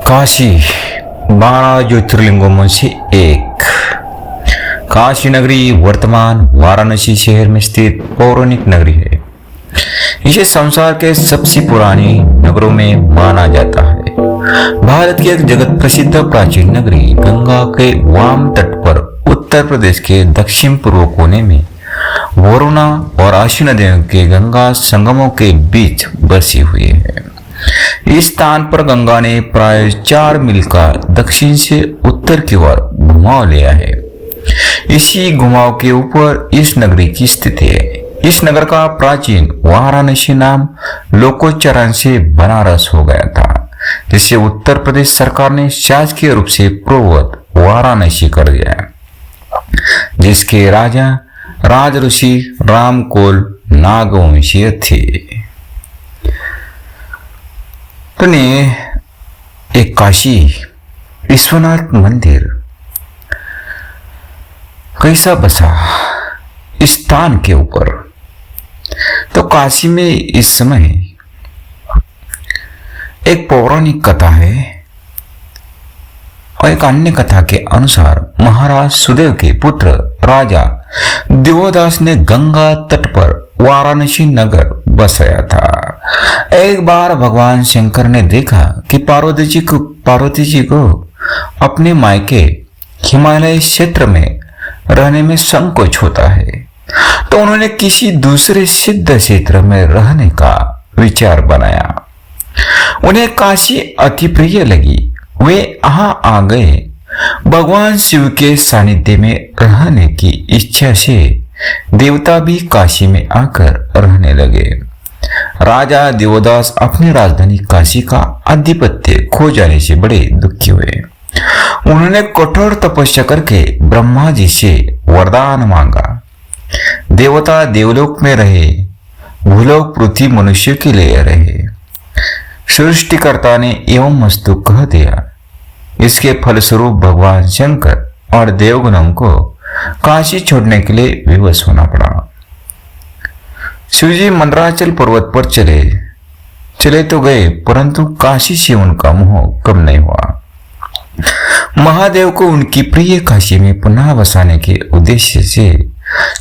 काशी 12 ज्योतिर्लिंगों में से एक। काशी नगरी वर्तमान वाराणसी शहर में स्थित पौराणिक नगरी है। इसे संसार के सबसे पुरानी नगरों में माना जाता है। भारत की एक जगत प्रसिद्ध प्राचीन नगरी गंगा के वाम तट पर उत्तर प्रदेश के दक्षिण पूर्व कोने में वरुणा और आशी नदियों के गंगा संगमों के बीच बसी हुई है। इस स्थान पर गंगा ने प्राय 4 मील का दक्षिण से उत्तर की ओर घुमाव लिया है। इसी घुमाव के ऊपर इस नगरी की स्थिति है। इस नगर का प्राचीन वाराणसी नाम लोकोच्चारण से बनारस हो गया था, जिसे उत्तर प्रदेश सरकार ने शासकीय रूप से पूर्ववत वाराणसी कर दिया, जिसके राजा राजऋषि रामकोल नागवंशीय थे। तो एक काशी विश्वनाथ मंदिर कैसा बसा इस स्थान के ऊपर। तो काशी में इस समय एक पौराणिक कथा है और एक अन्य कथा के अनुसार महाराज सुदेव के पुत्र राजा दिवोदास ने गंगा तट पर वाराणसी नगर बसाया था। एक बार भगवान शंकर ने देखा कि पार्वती जी को अपने मायके हिमालय क्षेत्र में रहने में संकोच होता है, तो उन्होंने किसी दूसरे सिद्ध क्षेत्र में रहने का विचार बनाया। उन्हें काशी अति प्रिय लगी। वे वहां आ गए। भगवान शिव के सानिध्य में रहने की इच्छा से देवता भी काशी में आकर रहने लगे। राजा दिवोदास अपनी राजधानी काशी का आधिपत्य खो जाने से बड़े दुखी हुए। उन्होंने कठोर तपस्या करके ब्रह्मा जी से वरदान मांगा। देवता देवलोक में रहे, भूलोक पृथ्वी मनुष्य के लिए रहे। सृष्टिकर्ता ने एवं मस्तु कह दिया। इसके फलस्वरूप भगवान शंकर और देवगणों को काशी छोड़ने के लिए विवश होना पड़ा। शिवजी मंदराचल पर्वत पर चले तो गए, परंतु काशी से उनका मोह कम नहीं हुआ। महादेव को उनकी प्रिय काशी में पुनः बसाने के उद्देश्य से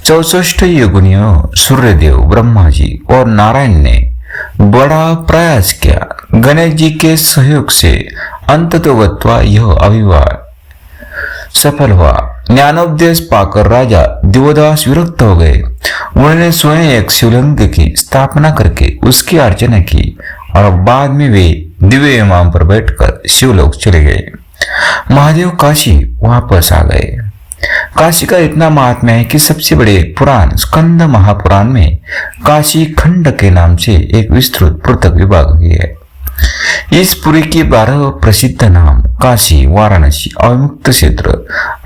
64 योगिनियों सूर्यदेव, ब्रह्मा जी और नारायण ने बड़ा प्रयास किया। गणेश जी के सहयोग से अंततोगत्वा यह अविवाद सफल हुआ। ज्ञानोपदेश पाकर राजा दिवोदास विरक्त हो गए। उन्होंने स्वयं एक शिवलिंग की स्थापना करके उसकी अर्चना की और बाद में वे दिव्य विमान पर बैठकर शिवलोक चले गए। महादेव काशी वापस आ गए। काशी का इतना महात्म्य है कि सबसे बड़े पुराण स्कंद महापुराण में काशी खंड के नाम से एक विस्तृत पृथक विभाग है। इस पुरी के 12 प्रसिद्ध नाम काशी, वाराणसी, अविमुक्त क्षेत्र,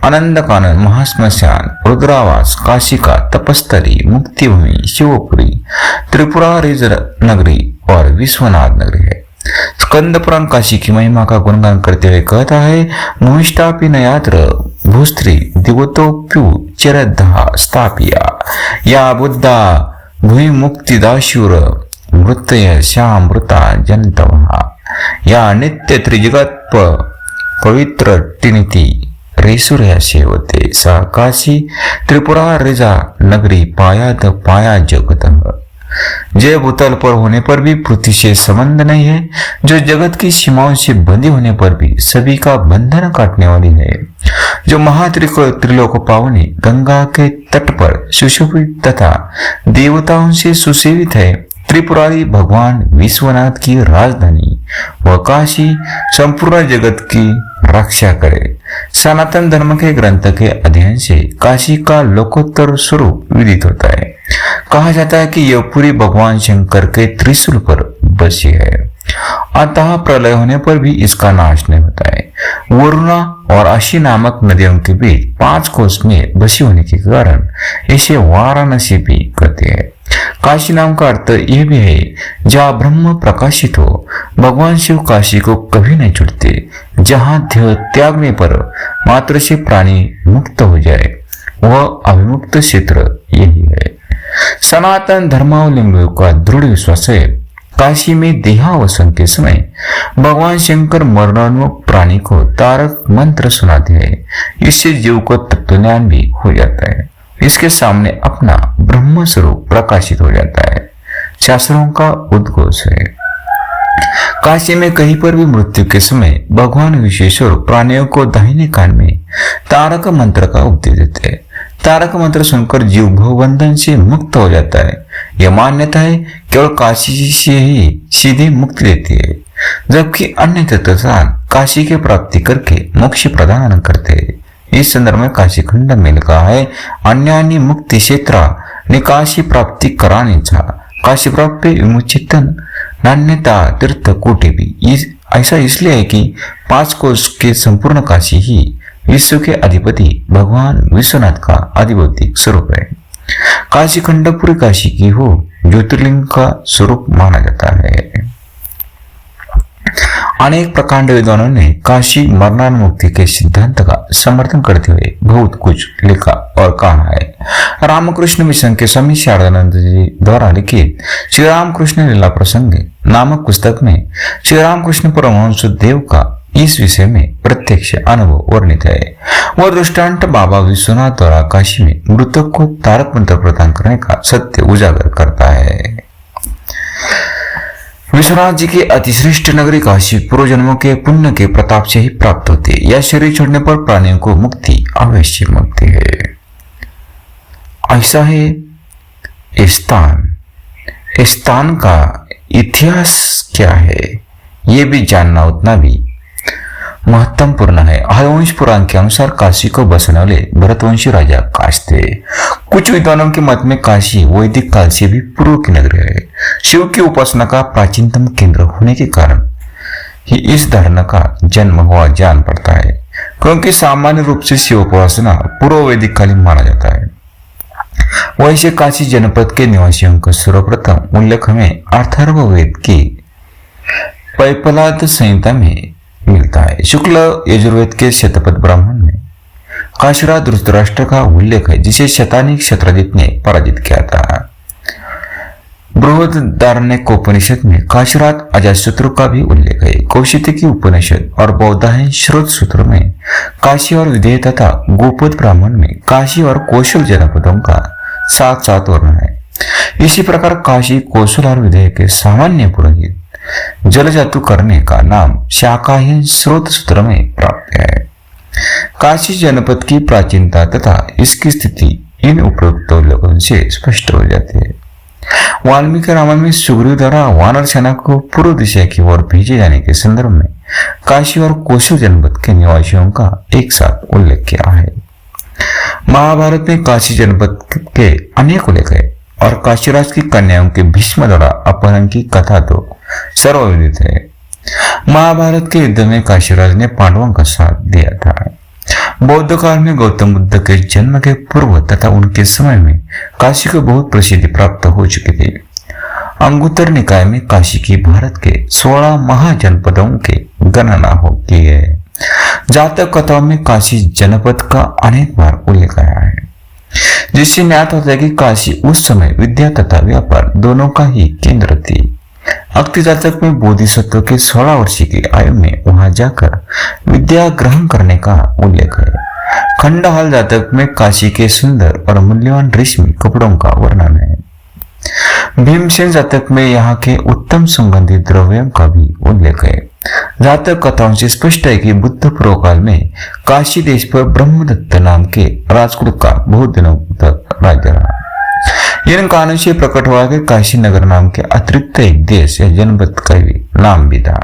आनंद कानन, महाश्मशान, रुद्रावास, काशिका, तपस्तरी, मुक्तिभूमि, शिवपुरी, त्रिपुरा रिज नगरी और विश्वनाथ नगरी है। स्कंद पुराण काशी की महिमा का गुणगान करते हुए कहता है, मुहिष्टापि नयात्र भूस्त्री दिवतोप्यु चरद्धा स्थापिया या बुद्धा भूमि मुक्तिदाशुर मृतय श्यामृता जनतवा या नित्य त्रिजगत पवित्र टिनिति रेसुर्या सेवते सा काशी त्रिपुरा रिजा नगरी पाया जगत। जय भूतल पर होने पर भी पृथ्वी से संबंध नहीं है, जो जगत की सीमाओं से बंधी होने पर भी सभी का बंधन काटने वाली है, जो महात्रिलोक पावनी गंगा के तट पर सुशोभित तथा देवताओं से सुसेवित है। त्रिपुरारी भगवान विश्वनाथ की राजधानी व काशी संपूर्ण जगत की रक्षा करे। सनातन धर्म के ग्रंथ के अध्ययन से काशी का लोकोत्तर स्वरूप विदित होता है। कहा जाता है कि यह पूरी भगवान शंकर के त्रिशूल पर बसी है, अतः प्रलय होने पर भी इसका नाश नहीं होता है। वरुणा और आशी नामक नदियों के बीच 5 कोस में बसी होने के कारण इसे वाराणसी भी कहते हैं। काशी नाम का अर्थ यह भी है जहाँ ब्रह्म प्रकाशित हो। भगवान शिव काशी को कभी नहीं छूटते। जहाँ देह त्यागने पर मात्र से प्राणी मुक्त हो जाए, वह अविमुक्त क्षेत्र यही है। सनातन धर्मावलंबियों का दृढ़ विश्वास है काशी में देहावसन के समय भगवान शंकर मरणोन्मुख प्राणी को तारक मंत्र सुनाते हैं। इससे जीव को तत्वज्ञान भी हो जाता है। इसके सामने अपना ब्रह्म स्वरूप प्रकाशित हो जाता है। शास्त्रों का उद्घोष है। काशी में कहीं पर भी मृत्यु के समय भगवान विश्वेश्वर प्राणियों को दाहिने कान में तारक मंत्र का उपदेश देते हैं। तारक मंत्र सुनकर जीव भवबंधन से मुक्त हो जाता है। यह मान्यता है केवल काशी से ही सीधे मुक्ति देती है, जबकि अन्य तीर्थस्थान काशी की प्राप्ति करके मोक्ष प्रदान करते हैं। इस संदर्भ में काशी खंड में लिखा है, अन्यान्य मुक्ति क्षेत्र निकाशी प्राप्ति कराने छा काशी प्राप्ति विमुचितन नान्यता तीर्थ कोटि भी। ऐसा इसलिए है कि 5 कोश के संपूर्ण काशी ही विश्व के अधिपति भगवान विश्वनाथ का आधिभौतिक स्वरूप है। काशी खंड पूरी काशी की हो ज्योतिर्लिंग का स्वरूप माना जाता है। अनेक प्रकांड विद्वानों ने काशी मरणान्मुक्ति के सिद्धांत का समर्थन करते हुए बहुत कुछ लिखा और कहा है। रामकृष्ण मिशन के स्वामी शारदानंद जी द्वारा लिखित श्री रामकृष्ण लीला प्रसंग नामक पुस्तक में श्री रामकृष्ण परमहंस देव का इस विषय में प्रत्यक्ष अनुभव वर्णित है। वह दृष्टांत बाबा विश्वनाथ द्वारा काशी में मृतक को तारक मंत्र प्रदान करने का सत्य उजागर करता है। विश्वनाथ जी की अतिश्रेष्ठ नगरी काशी पूर्व जन्मों के पुण्य के प्रताप से ही प्राप्त होती है। यह शरीर छोड़ने पर प्राणियों को मुक्ति अवश्य मिलती है। ऐसा है स्थान का इतिहास क्या है, ये भी जानना उतना भी महत्वपूर्ण है। हरवंश पुराण के अनुसार काशी को बसने वाले भरतवंशी राजा काश थे। कुछ विद्वानों के मत में काशी वैदिक काल से भी पूर्व की नगरी है। शिव की उपासना का प्राचीनतम केंद्र होने के कारण ही इस धारणा का जन्म हुआ जान पड़ता है, क्योंकि सामान्य रूप से शिव उपासना पूर्व वैदिक कालीन माना जाता है। वैसे काशी जनपद के निवासियों का सर्वप्रथम उल्लेख हमें अथर्ववेद की पैपलाद संहिता में मिलता है। शुक्ल यजुर्वेद के शतपथ ब्राह्मण में काशीराज धृतराष्ट्र का उल्लेख है, जिसे शतानिक शत्राजित ने पराजित किया था। बृहदारण्यकोपनिषद में काशीराज अजातशत्रु का भी उल्लेख है। कौशिकी उपनिषद और बौद्धायन श्रोत सूत्र में काशी और विदेह तथा गोपद ब्राह्मण में काशी और कौशल जनपदों का साथ साथ वर्णन है। इसी प्रकार काशी, कौशल और विदेह के सामान्य पुरोहित जलजातु करने का नाम शाकायन स्रोत सूत्र में प्राप्त है। काशी जनपद की प्राचीनता तथा इसकी स्थिति इन उपरोक्त उल्लेखों से स्पष्ट हो जाती है। वाल्मीकि रामायण में सुग्रीव द्वारा वानर सेना को पूर्व दिशा की ओर भेजे जाने के संदर्भ में काशी और कौशल जनपद के निवासियों का एक साथ उल्लेख किया है। महाभारत में काशी जनपद के अनेक उल्लेख है और काशीराज की कन्याओं के भीष्म द्वारा अपहरण की कथा तो सर्वविदित है। महाभारत के युद्ध में काशीराज ने पांडवों का साथ दिया था। बौद्ध काल में गौतम बुद्ध के जन्म के पूर्व तथा उनके समय में काशी को बहुत प्रसिद्धि प्राप्त हो चुकी थी। अंगुत्तर निकाय में काशी की भारत के 16 महाजनपदों के गणना होती है। जातक कथाओं में काशी जनपद का अनेक बार उल्लेख आया है, जिससे ज्ञात होता है कि काशी उस समय विद्या तथा व्यापार दोनों का ही केंद्र थी। अक्ति जातक में बोधिसत्व के 16 वर्ष की आयु में वहां जाकर विद्या ग्रहण करने का उल्लेख है। खंडहाल जातक में काशी के सुंदर और मूल्यवान रेशमी कपड़ों का वर्णन है। भीमसेन जातक में यहाँ के उत्तम सुगंधित द्रव्यों का भी उल्लेख है। जातक कथाओं से स्पष्ट है कि बुद्ध पूर्व काल में काशी देश पर ब्रह्मदत्त नाम के राजकुल का बहुत दिनों तक राज्य रहा। इन कहानियों से प्रकट हुआ कि काशी नगर नाम के अतिरिक्त एक देश या जनपद का भी नाम भी था।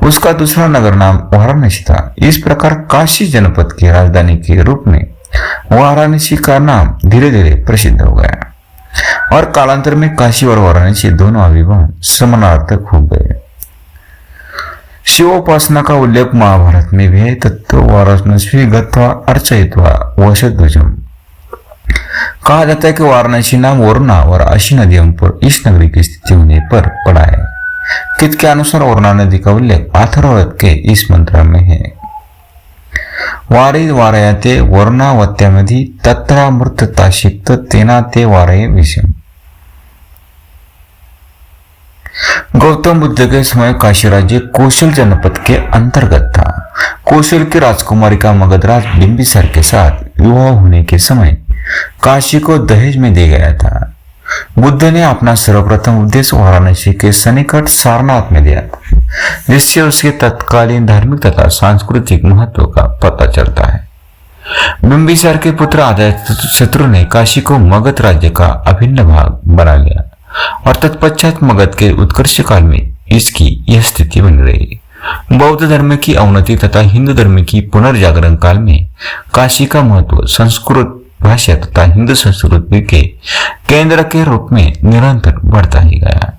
उसका दूसरा नगर नाम वाराणसी था। इस प्रकार काशी जनपद की राजधानी के रूप में वाराणसी का नाम धीरे धीरे प्रसिद्ध हो गया और कालांतर में काशी और वाराणसी दोनों अभिमान समानार्थक हो गए। शिवोपासना का उल्लेख महाभारत में भी है। तत्व वाराणसी गत्वा अर्चयित्वा वशध्वजम। कहा जाता है कि वाराणसी नाम वरुणा और अशी नदियों पर इस नगरी की स्थिति होने पर पड़ा है। कित के अनुसार वरुणा नदी का उल्लेख अथर्ववेद के इस मंत्र में है। वारी वारयते वरुणावत्यामधि तत्रामृतता शिक्त तेना ते वारये विषम। गौतम बुद्ध के समय काशी राज्य कौशल जनपद के अंतर्गत था। कौशल की राजकुमारी का मगधराज बिंबिसार के साथ विवाह होने के समय काशी को दहेज में दे गया था। बुद्ध ने अपना सर्वप्रथम उद्देश्य वाराणसी के सन्निकट सारनाथ में दिया था, जिससे उसके तत्कालीन धार्मिक तथा सांस्कृतिक महत्व का पता चलता है। बिंबिसार के पुत्र अजातशत्रु ने काशी को मगध राज्य का अभिन्न भाग बना लिया और तत्पश्चात मगध के उत्कर्ष काल में इसकी यह स्थिति बन रही। बौद्ध धर्म की अवनति तथा हिंदू धर्म की पुनर्जागरण काल में काशी का महत्व संस्कृत भाषा तथा हिंदू संस्कृति के केंद्र के रूप में निरंतर बढ़ता ही गया,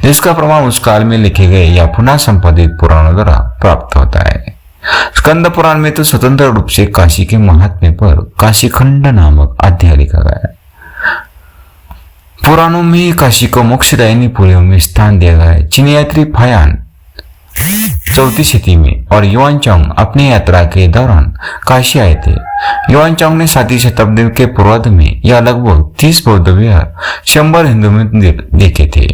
जिसका प्रमाण उस काल में लिखे गए या पुनः संपादित पुराणों द्वारा प्राप्त होता है। स्कंद पुराण में तो स्वतंत्र रूप से काशी के महात्म्य पर काशीखंड नामक अध्याय लिखा गया है। पुराणों में काशी को मोक्षदायिनी पुरियों में स्थान दिया गया है। चीनी यात्री फायान 4वीं शती में और युआनचांग अपनी यात्रा के दौरान काशी आए थे। युआनचांग ने 7वीं शताब्दी के पूर्वार्ध में या लगभग 30 बौद्ध विहार, 100 हिंदू मंदिर देखे थे।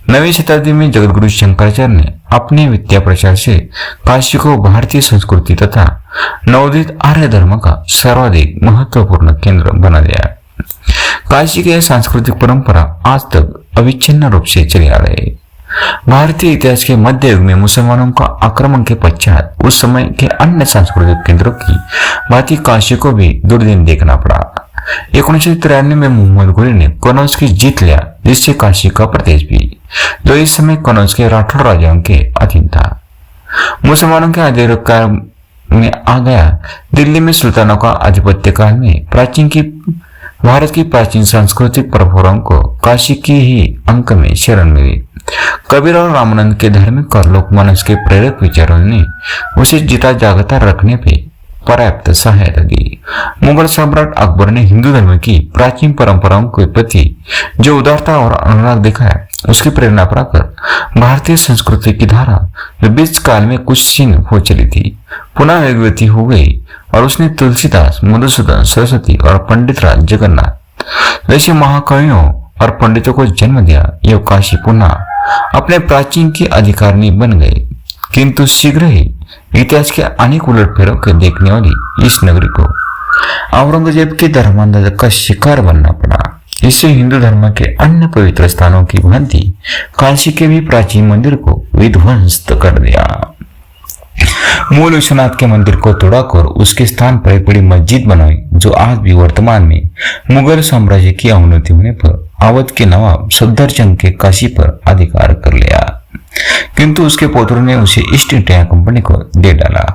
9वीं शताब्दी में जगतगुरु शंकराचार्य ने अपने विद्या प्रचार से काशी को भारतीय संस्कृति तथा नवोदित आर्य धर्म का सर्वाधिक महत्वपूर्ण केंद्र बना दिया। काशी की सांस्कृतिक परंपरा आज तक अविच्छिन्न रूप से चली आ रही है। भारतीय इतिहास के मध्य युग में मुसलमानों का आक्रमण के पश्चात उस समय के अन्य सांस्कृतिक केंद्रों की भांति काशी को भी दुर्दिन देखना पड़ा। 1993 में मोहम्मद घोरी ने कनौज की जीत लिया, जिससे काशी का प्रदेश भी, जो इस समय कनौज के राठौड़ राजाओं के अधीन था, मुसलमानों के अधिकार में आ गया। दिल्ली में सुल्तानों का आधिपत्य काल में भारत की प्राचीन सांस्कृतिक परंपराओं को काशी की ही अंक में शरण मिली। कबीर और रामानंद के धार्मिक और लोकमानस के प्रेरक विचारों ने उसे जीता जागता रखने पे पर्याप्त सहायता दी। मुगल सम्राट अकबर ने हिंदू धर्म की प्राचीन परंपराओं के प्रति जो उदारता और अनुराग दिखाया, उसकी प्रेरणा पाकर भारतीय संस्कृति की धारा जो बीच काल में कुछ क्षीण हो चली थी, पुनः वेगवती हो गई और उसने तुलसीदास, मधुसूदन सरस्वती और पंडित राज जगन्नाथ जैसे महाकवियों और पंडितों को जन्म दिया। यह काशी पुनः अपने प्राचीन की अधिकारिणी बन गई, किंतु शीघ्र ही इतिहास के अनेक उलटफेरों के देखने वाली इस नगरी को औरंगजेब के धर्मांध का शिकार बनना पड़ा। इससे हिंदू धर्म के अन्य पवित्र स्थानों की भांति काशी के भी प्राचीन मंदिर को विध्वंस्त कर दिया। मूल विश्वनाथ के मंदिर को तोड़कर उसके स्थान पर एक बड़ी मस्जिद बनाई, जो आज भी वर्तमान में मुगल साम्राज्य की अवनति होने पर अवध के नवाब सफदरजंग के काशी पर अधिकार कर लिया, किंतु उसके पुत्र ने उसे ईस्ट इंडिया कंपनी को दे डाला।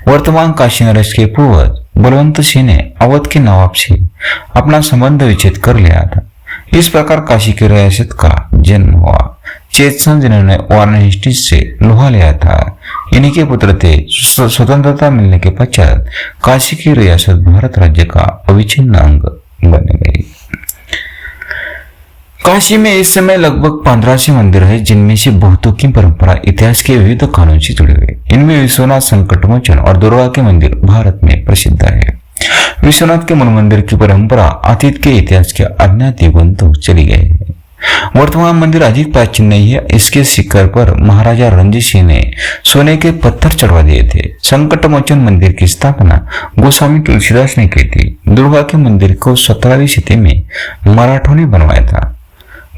वर्तमान काशी नरेश के पूर्वज बलवंत सिंह ने अवध के नवाब से अपना संबंध विच्छेद कर लिया था। इस प्रकार काशी की रियासत का जन्म हुआ। चेतसन जिन्होंने वाराणसी से लोहा लिया था, इन्हीं के पुत्र थे। स्वतंत्रता मिलने के पश्चात काशी की रियासत भारत राज्य का अविच्छिन्न अंग बन गई। काशी में इस समय लगभग 1500 मंदिर है, जिनमें से बहुतों की परंपरा इतिहास के विविध कानों से जुड़े हुए। इनमें विश्वनाथ संकटमोचन और दुर्गा के मंदिर भारत में प्रसिद्ध है। विश्वनाथ के मूल मंदिर की परंपरा अतीत के इतिहास के अज्ञात युगों तक चली गई है। वर्तमान मंदिर अधिक प्राचीन नहीं है। इसके शिखर पर महाराजा रणजीत सिंह ने सोने के पत्थर चढ़वा दिए थे। संकटमोचन मंदिर की स्थापना गोस्वामी तुलसीदास ने की थी। दुर्गा के मंदिर को 17वीं शती में मराठों ने बनवाया था।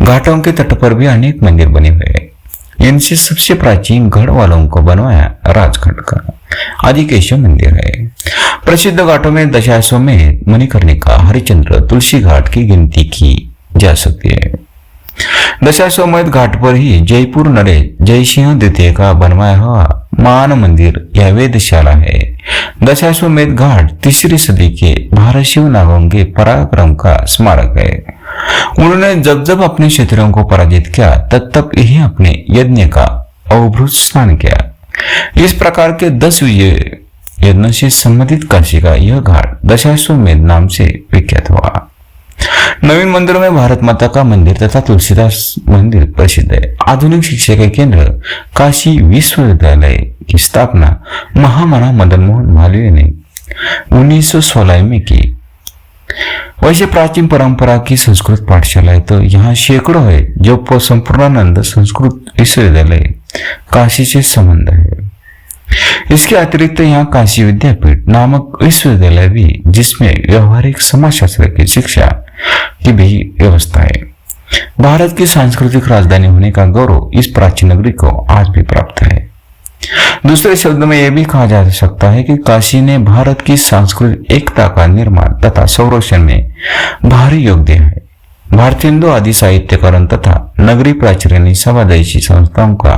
घाटों के तट पर भी अनेक मंदिर बने हुए हैं। इनसे सबसे प्राचीन गढ़ वालों को बनवाया राजघाट का आदिकेशव मंदिर है। प्रसिद्ध घाटों में दशाश्वमेध, मणिकर्णिका, हरिश्चंद्र, तुलसी घाट की गिनती की जा सकती है। दशाश्वमेध घाट पर ही जयपुर नरेश जयसिंह द्वितीय का बनवाया हुआ मान मंदिर या वेदशाला है। दशाश्वमेध घाट 3री सदी के भारतशिव नागों के पराक्रम का स्मारक है। उन्होंने जब जब अपने शत्रुओं को पराजित किया, तब तब यही अपने यज्ञ का अवभृत स्नान किया। इस प्रकार के 10 विजय यज्ञ से संबंधित काशी का यह घाट दशाश्वमेध नाम से विख्यात हुआ। नवीन मंदिरों में भारत माता का मंदिर तथा तुलसीदास मंदिर प्रसिद्ध है। आधुनिक शिक्षा के केंद्र काशी विश्वविद्यालय की स्थापना महामना मदन मोहन मालवीय ने 1916 में की। वैसे प्राचीन परंपरा की संस्कृत पाठशाला है तो यहाँ सैकड़ों है जो संपूर्णानंद संस्कृत विश्वविद्यालय काशी से संबंध है। इसके अतिरिक्त यहाँ काशी विद्यापीठ नामक विश्वविद्यालय भी जिसमें व्यवहारिक समाजशास्त्र की शिक्षा की भी व्यवस्था है। भारत की सांस्कृतिक राजधानी होने का गौरव इस प्राचीन नगरी को आज भी प्राप्त है। दूसरे शब्दों में यह भी कहा जा सकता है कि काशी ने भारत की सांस्कृतिक एकता का निर्माण तथा संरक्षण में भारी योगदान दिया है। भारतीय हिंदू आदि साहित्यकारों तथा नगरी प्राचार्य सभा जैसी संस्थाओं का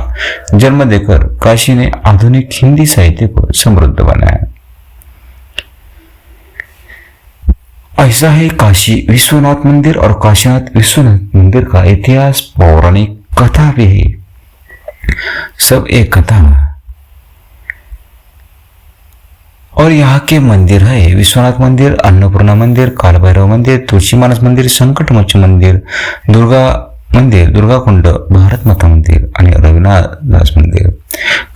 जन्म देकर काशी ने आधुनिक हिंदी साहित्य को समृद्ध बनाया। ऐसा है काशी विश्वनाथ मंदिर और काशीनाथ विश्वनाथ मंदिर का इतिहास पौराणिक कथा भी है। सब एक कथा और यहाँ के मंदिर है विश्वनाथ मंदिर, अन्नपूर्णा मंदिर, काल भैरव मंदिर, तुलसी मानस मंदिर, संकट मोचन मंदिर, दुर्गा कुंड, भारत माता मंदिर आणि रघुनाथ दास मंदिर।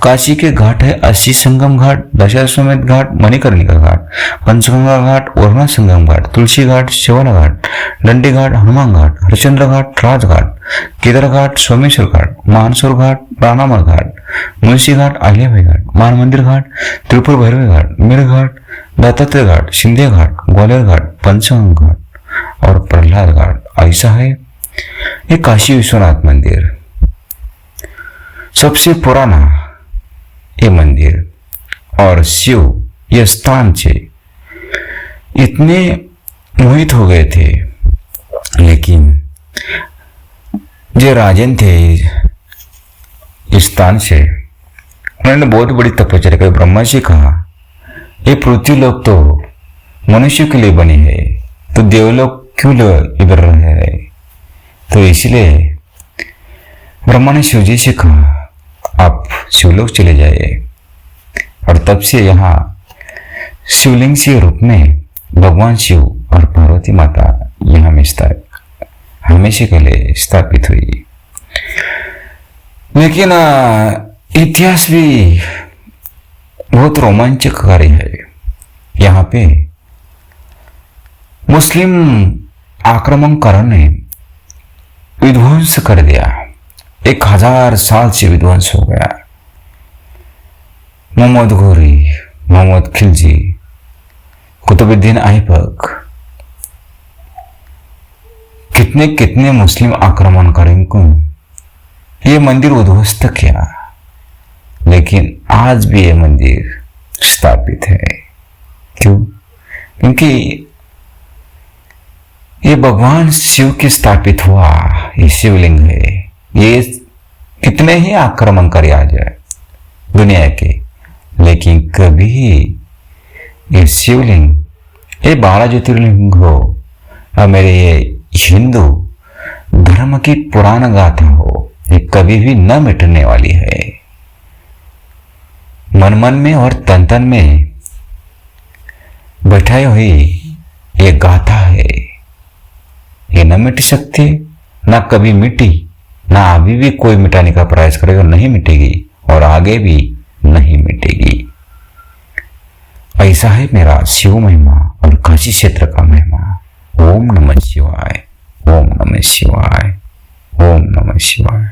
काशी के घाट है अस्सी संगम घाट, दशाश्वमेध घाट, मणिकर्णिका घाट, पंचगंगा घाट, वरुणा संगम घाट, तुलसी घाट, शिवाला घाट, दंडी घाट, हनुमान घाट, हरिश्चंद्र घाट, राजघाट, केदार घाट, सोमेश्वर घाट, मानसोर घाट, रानामल घाट, मुंशी घाट, आलियाबाई घाट, मान मंदिर घाट, त्रिपुर भैरवी घाट, मीर घाट, दत्तात्रेय घाट, शिंदे घाट, ग्वालियर घाट, पंचगंगा घाट और प्रहलाद घाट। ऐसा है ये काशी विश्वनाथ मंदिर सबसे पुराना ये मंदिर और शिव ये स्थान से इतने मोहित हो गए थे, लेकिन जो राजन थे इस स्थान से उन्होंने बहुत बड़ी तपस्या की। ब्रह्मा जी कहा ये पृथ्वी लोक तो मनुष्य के लिए बनी है तो देवलोक क्यों इधर रहे है। तो इसलिए ब्रह्मा ने शिव जी से कहा आप शिवलोक चले जाइए और तब से यहाँ शिवलिंग के रूप में भगवान शिव और पार्वती माता यहाँ में हमेशा के लिए स्थापित हुई। लेकिन इतिहास भी बहुत रोमांचकारी है। यहाँ पे मुस्लिम आक्रमणकारों ने विध्वंस कर दिया, 1000 साल से विध्वंस हो गया। मोहम्मद घोरी, मोहम्मद खिलजी, कुतुबुद्दीन ऐबक, कितने कितने मुस्लिम आक्रमणकारियों को ये मंदिर उद्ध्वस्त किया, लेकिन आज भी ये मंदिर स्थापित है। क्यों? क्योंकि ये भगवान शिव की स्थापित हुआ ये शिवलिंग है। ये कितने ही आक्रमणकारी आ जाए दुनिया के, लेकिन कभी ये शिवलिंग ये 12 ज्योतिर्लिंग हो और मेरे ये हिंदू धर्म की पुराण गाथा हो, ये कभी भी न मिटने वाली है। मन मन में और तन तन में बैठाई हुई ये गाथा है, ये न मिट सकती, ना कभी मिटी, ना अभी भी कोई मिटाने का प्रयास करेगा, नहीं मिटेगी और आगे भी नहीं मिटेगी। ऐसा है मेरा शिव महिमा और काशी क्षेत्र का महिमा। ओम नमः शिवाय, ओम नमः शिवाय, ओम नमः शिवाय।